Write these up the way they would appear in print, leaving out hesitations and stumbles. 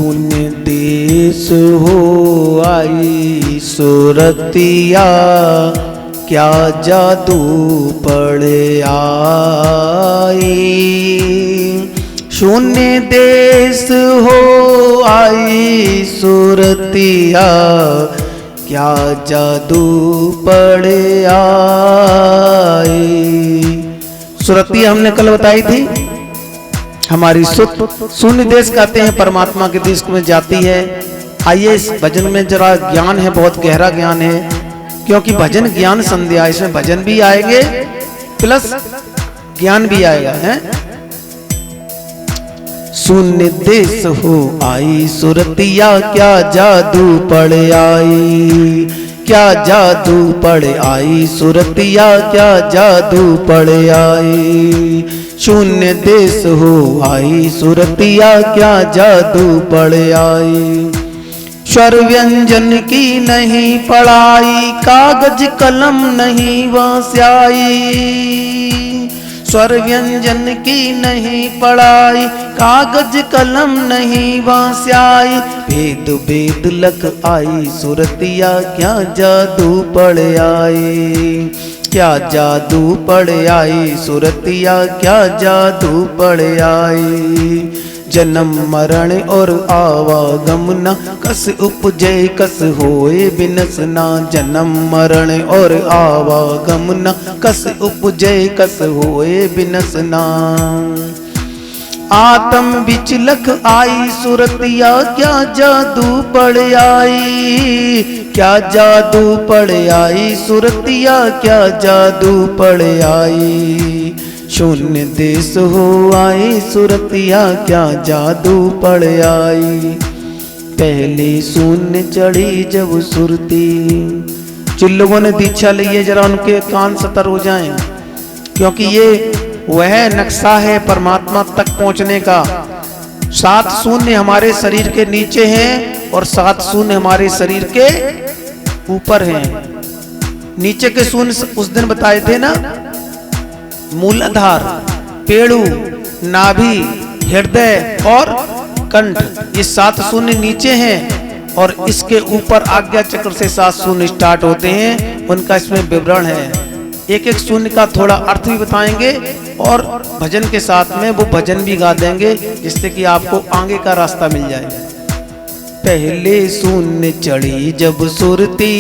शून्य देश हो आई सुरतिया, क्या जादू पड़े आई। शून्य देश हो आई सुरतिया, क्या जादू पड़े आई। सुरतिया हमने कल बताई थी, हमारी शून्य देश कहते हैं परमात्मा के देश में जाती है। आइए इस भजन में जरा ज्ञान है, बहुत गहरा ज्ञान है, क्योंकि भजन ज्ञान संध्या, इसमें भजन भी आएंगे प्लस ज्ञान भी आएगा है। शून्य देश हो आई सुरतिया, क्या जादू पड़ आई, क्या जादू पड़ आई सुरतिया, क्या जादू पड़ आई। शून्य देश हो आई सुरतिया, क्या जादू पड़ आई। स्वर व्यंजन की नहीं पढ़ाई, कागज कलम नहीं वास्याई। स्वर व्यंजन की नहीं पढ़ाई, कागज कलम नहीं वास्याई। भेद भेद लख आई सुरतिया, क्या जादू पड़ आई, क्या जादू पड़ आई सुरतिया, क्या जादू पड़ आई। जन्म मरण और आवागमना, कस उपजे कस होए बिनसना। जन्म मरण और आवागमना, कस उपजे कस होए बिनसना। आत्म विचलख आई सुरतिया, क्या जादू पड़ आई, क्या जादू पड़ आई सुरतिया, क्या जादू पड़ आई। शून्य देश हो आई सुरतिया, क्या जादू पड़ आई। पहले शून्य चढ़ी जब सुरती। जिन लोगों ने दीक्षा ली है जरा उनके कान सतर हो जाएं, क्योंकि ये वह नक्शा है परमात्मा तक पहुंचने का। 7 शून्य हमारे शरीर के नीचे हैं और 7 शून्य हमारे शरीर के ऊपर हैं। नीचे के शून्य उस दिन बताए थे ना, मूलाधार, पेड़ू, नाभि, हृदय और कंठ, ये 7 शून्य नीचे हैं और इसके ऊपर आज्ञा चक्र से 7 शून्य स्टार्ट होते हैं। उनका इसमें विवरण है, एक एक शून्य का थोड़ा अर्थ भी बताएंगे और भजन के साथ में वो भजन भी गा देंगे, जिससे कि आपको आगे का रास्ता मिल जाए। पहले शून्य चढ़ी जब सुरती,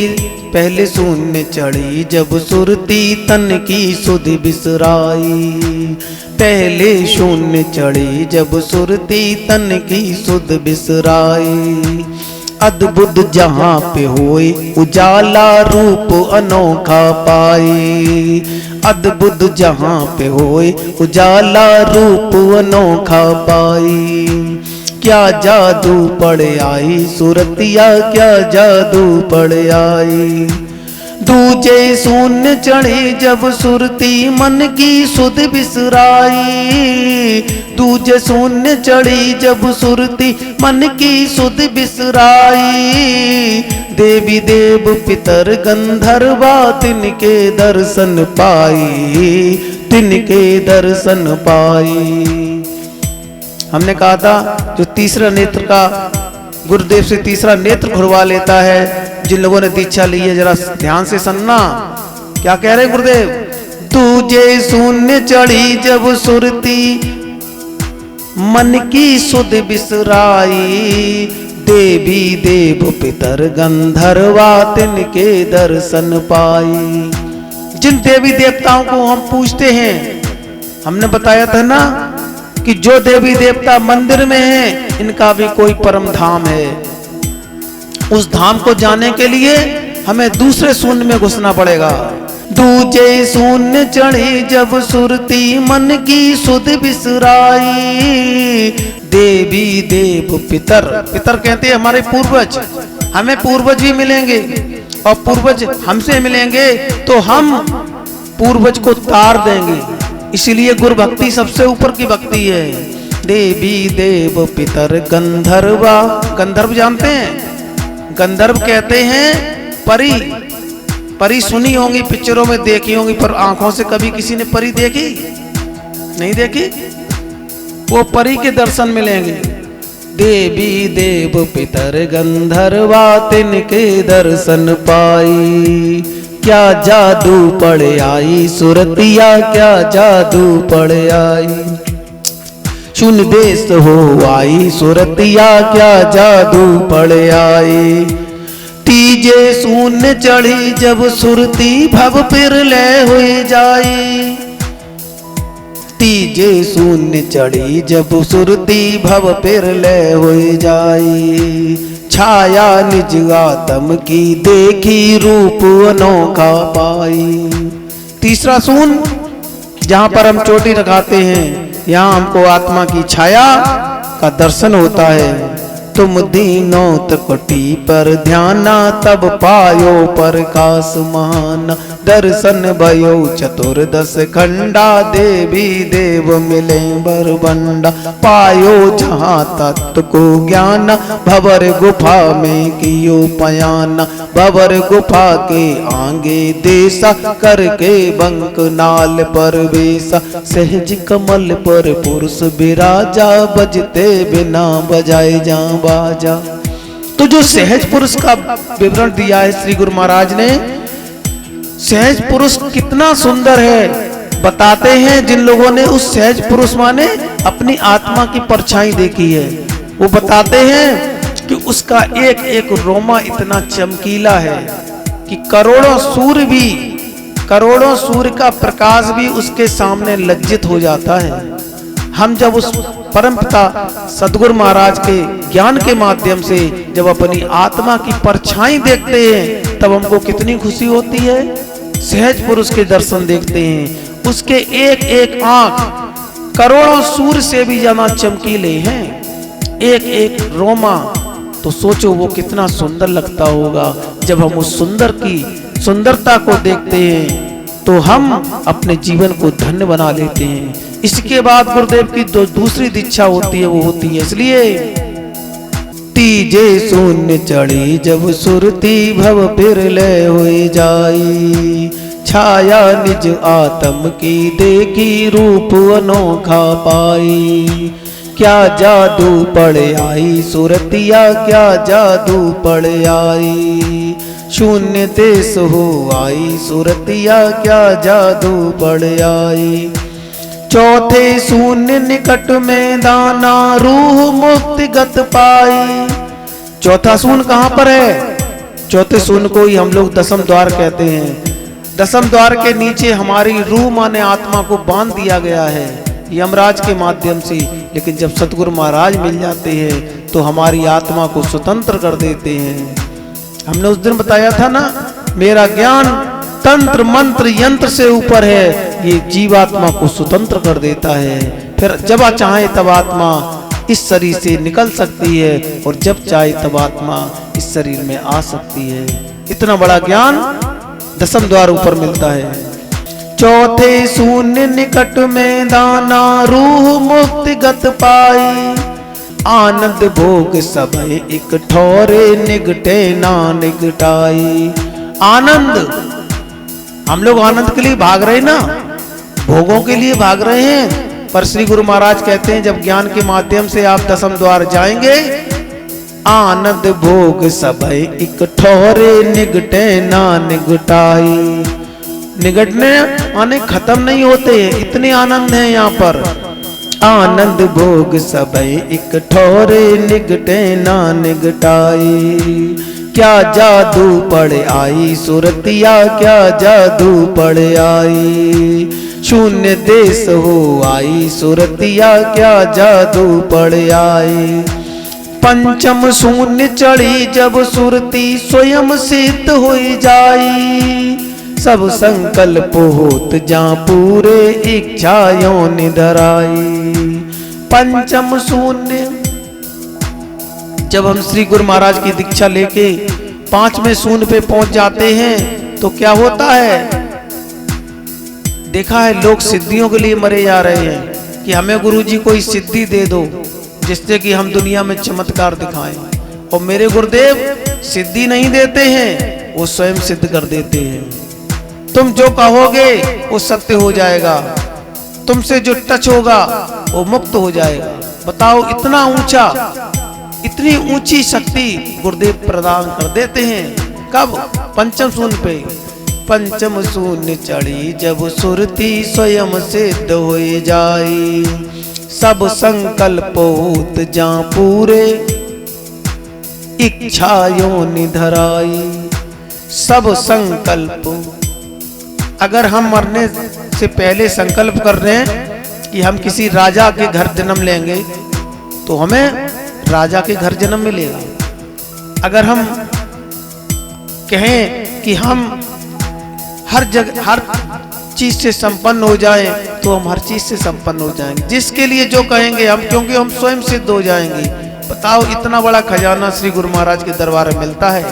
पहले शून्य चढ़ी जब सुरती, तन की सुध बिसराई। पहले शून्य चढ़ी जब सुरती, तन की सुध बिसराई। अद्भुत जहाँ पे होए उजाला, रूप अनोखा पाई। अद्भुत जहाँ पे होए उजाला, रूप अनोखा पाई। क्या जादू पड़ आई सुरतिया, क्या जादू पड़ आई। दूजे शून्य चढ़ी जब सुरती, मन की सुध बिसराई। दूजे शून्य चढ़ी जब सुरती, मन की सुध बिसराई। देवी देव पितर गंधर्वा, तिनके दर्शन पाई, तिनके दर्शन पाई। हमने कहा था जो तीसरा नेत्र का गुरुदेव से तीसरा नेत्र खुलवा लेता है, जिन लोगों ने दीक्षा ली है जरा ध्यान से सुनना क्या कह रहे गुरुदेव। तुझे शून्य चढ़ी जब सुरती, मन की सुध बिसराई। देवी देव पितर गंधर्वा, तिनके दर्शन पाई। जिन देवी देवताओं को हम पूजते हैं, हमने बताया था ना कि जो देवी देवता मंदिर में हैं, इनका भी कोई परम धाम है। उस धाम को जाने के लिए हमें दूसरे शून्य में घुसना पड़ेगा। दूजे शून्य चढ़ी जब सुरती, मन की सुध बिसराई। देवी देव पितर, पितर कहते हैं हमारे पूर्वज, हमें पूर्वज भी मिलेंगे और पूर्वज हमसे मिलेंगे तो हम पूर्वज को तार देंगे। इसीलिए गुरु भक्ति सबसे ऊपर की भक्ति है। देवी देव पितर गंधर्वा, गंधर्व जानते हैं, गंधर्व कहते हैं परी। परी सुनी होंगी, पिक्चरों में देखी होंगी, पर आंखों से कभी किसी ने परी देखी नहीं देखी। वो परी के दर्शन मिलेंगे। देवी देव पितर गंधर्वा तिनके दर्शन पाई। क्या जादू पड़ आई सुरतिया, क्या जादू पड़ आई। शून्य देश हो आई सुरतिया, क्या जादू पड़ आई। तीजे शून्य चढ़ी जब सुरती भव फिर लय हो जाई। तीजे शून्य चढ़ी जब सुरती भव फिर लय हो जाई। छाया निज आत्म की देखी रूप अनोखा पाई। तीसरा शून्य जहां पर हम चोटी लगाते हैं, यहाँ हमको आत्मा की छाया का दर्शन होता है। तुम दीनों त्रिकुटी पर ध्याना, तब पायो प्रकाश महाना। दर्शन भयो चतुर्दश खंडा, देवी देव मिले बरबंडा। पायो जहाँ तत्व को ज्ञान, भवर गुफा में कियो पयाना। भवर गुफा के आगे देसा, करके बंक नाल पर बेसा। सहज कमल पर पुरुष विराजा, बजते बिना बजाए जा बाजा। तो जो सहज पुरुष का विवरण दिया है श्री गुरु महाराज ने, सहज पुरुष कितना सुंदर है बताते हैं। जिन लोगों ने उस सहज पुरुष माने अपनी आत्मा की परछाई देखी है, वो बताते हैं कि उसका एक एक रोमा इतना चमकीला है कि करोड़ों सूर्य का प्रकाश भी उसके सामने लज्जित हो जाता है। हम जब उस परमपिता सद्गुरु महाराज के ज्ञान के माध्यम से जब अपनी आत्मा की परछाई देखते हैं, तब हमको कितनी खुशी होती है। सहज पुरुष के दर्शन देखते हैं, उसके एक एक आंख करोड़ों सूर्य से भी ज्यादा चमकीले हैं, एक एक रोमा। तो सोचो वो कितना सुंदर लगता होगा। जब हम उस सुंदरता को देखते हैं तो हम अपने जीवन को धन्य बना लेते हैं। इसके बाद गुरुदेव की दूसरी दीक्षा होती है, वो होती है इसलिए तीजे शून्य चढ़ी जब सुरती भव फिर लय हो जाई। छाया निज आत्म की देखी रूप अनोखा पाई। क्या जादू पड़ आई सुरतिया, क्या जादू पड़ आई। शून्य देश हो आई सुरतिया, क्या जादू पड़ आई। चौथे शून्य निकट में दाना, रूह मुक्ति गत पाई। चौथा शून्य कहाँ पर है? चौथे शून्य को ही हम लोग दसम द्वार कहते हैं। दसम द्वार के नीचे हमारी रूह माने आत्मा को बांध दिया गया है यमराज के माध्यम से। लेकिन जब सतगुरु महाराज मिल जाते हैं तो हमारी आत्मा को स्वतंत्र कर देते हैं। हमने उस दिन बताया था ना, मेरा ज्ञान तंत्र मंत्र यंत्र से ऊपर है, ये जीवात्मा को स्वतंत्र कर देता है। फिर जब चाहे तब आत्मा इस शरीर से निकल सकती है और जब चाहे तब आत्मा इस शरीर में आ सकती है। इतना बड़ा ज्ञान दसम द्वार ऊपर मिलता है। चौथे शून्य निकट में दाना, रूह मुक्ति गत पाई। आनंद भोग सब एक ठौरे, निगटे ना निगटाई। आनंद, हम लोग आनंद के लिए भाग रहे ना, भोगों के लिए भाग रहे हैं। पर श्री गुरु महाराज कहते हैं जब ज्ञान के माध्यम से आप दसम द्वार जाएंगे, आनंद भोग सब एक ठौरे, निगटे ना निगटाई। निगटने माने खत्म नहीं होते, इतने आनंद है यहाँ पर। आनंद भोग सब एक ठौरे, निगटे ना निगटाई। क्या जादू पड़ आई सुरतिया, क्या जादू पड़ आई। शून्य देश हो आई सुरतिया, क्या जादू पड़ आई। पंचम शून्य चढ़ी जब सुरती, स्वयं सिद्ध हो जाई। सब संकल्प होत जा पूरे, इच्छाओं निधराई। पंचम शून्य, जब हम श्री गुरु महाराज की दीक्षा लेके 5वें शून्य पे पहुंच जाते हैं तो क्या होता है? देखा है लोग सिद्धियों के लिए मरे जा रहे हैं कि हमें गुरुजी कोई सिद्धि दे दो जिससे कि हम दुनिया में चमत्कार दिखाएं। और मेरे गुरुदेव सिद्धि नहीं देते हैं, वो स्वयं सिद्ध कर देते हैं। तुम जो कहोगे वो सत्य हो जाएगा, तुमसे जो टच होगा वो मुक्त हो जाएगा। बताओ, इतना ऊंचा इतनी ऊंची शक्ति गुरुदेव प्रदान कर देते हैं। कब? पंचम शून्य पे। पंचम शून्य चढ़ी जब सुरती स्वयं सिद्ध हो जाई, सब संकल्प होत जा पूरे इच्छायों निधराई। सब संकल्प, अगर हम मरने से पहले संकल्प कर रहे हैं कि हम किसी राजा के घर जन्म लेंगे तो हमें राजा के घर जन्म मिलेगा। अगर हम कहें कि हम हर जगह हर चीज से संपन्न हो जाएं तो हम हर चीज से संपन्न हो जाएंगे। जिसके लिए जो कहेंगे हम, क्योंकि हम स्वयं सिद्ध हो जाएंगे। बताओ, इतना बड़ा खजाना श्री गुरु महाराज के दरबार में मिलता है।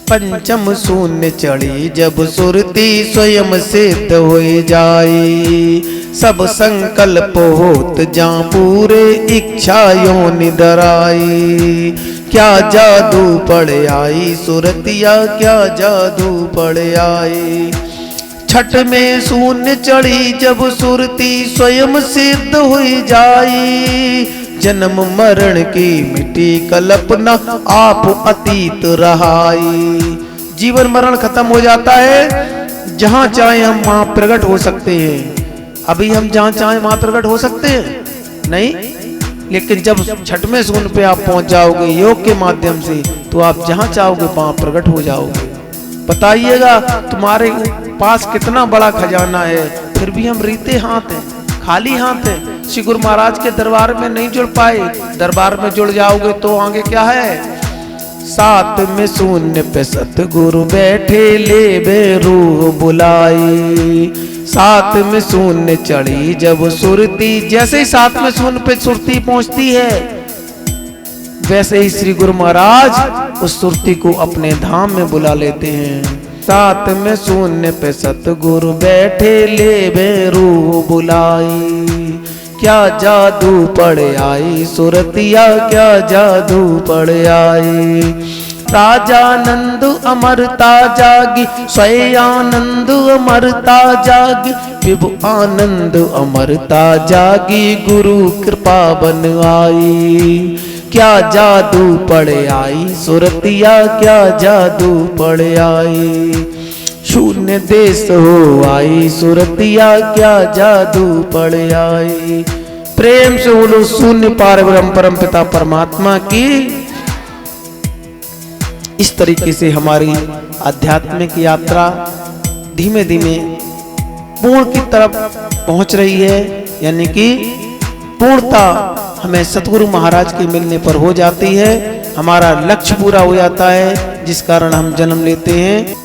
पंचम शून्य चढ़ी जब सुरती स्वयं सिद्ध हो जाई, सब संकल्प होत जा पूरे इच्छायों निधराई। क्या जादू पड़ आई सुरतिया, क्या जादू पड़ आई। छठ में शून्य चढ़ी जब सुरती स्वयं सिद्ध हो जाई, जन्म मरण की मिट्टी कल्पना आप अतीत रहाई। जीवन मरण खत्म हो जाता है, जहां चाहे हम वहां प्रकट हो सकते हैं। अभी हम जहां चाहे वहां प्रकट हो सकते हैं नहीं, लेकिन जब छठवें शून्य पे आप पहुंच जाओगे योग के माध्यम से, तो आप जहां चाहोगे वहां प्रकट हो जाओगे। बताइएगा तुम्हारे पास कितना बड़ा खजाना है, फिर भी हम रीते हाथ हैं, खाली हाथ हैं। श्री गुरु महाराज के दरबार में नहीं जुड़ पाए, दरबार में जुड़ जाओगे तो आगे क्या है। सात में शून्य पे सतगुरु बैठे ले बे रूह बुलाई, सात में शून्य चढ़ी जब सुरती। जैसे ही सात में शून्य पे सुरती पहुंचती है, वैसे ही श्री गुरु महाराज उस सुरती को अपने धाम में बुला लेते हैं। सात में शून्य पे सतगुरु बैठे ले बे रूह बुलाई, क्या जादू पड़ आई सुरतिया, क्या जादू पड़ आई। राजानंद अमरता जागी, स्वयं अमरता जागी, विभु आनंद अमरता जागी, गुरु कृपा बन आई। क्या जादू पड़ आई सुरतिया, क्या जादू पड़ आई। शून्य देश हो आई सुरतिया, क्या जादू पड़ आई। प्रेम से बोलो शून्य पार ब्रह्म परम पिता परमात्मा की। इस तरीके से हमारी आध्यात्मिक यात्रा धीमे धीमे पूर्ण की तरफ पहुंच रही है, यानी कि पूर्णता हमें सतगुरु महाराज के मिलने पर हो जाती है। हमारा लक्ष्य पूरा हो जाता है, जिस कारण हम जन्म लेते हैं।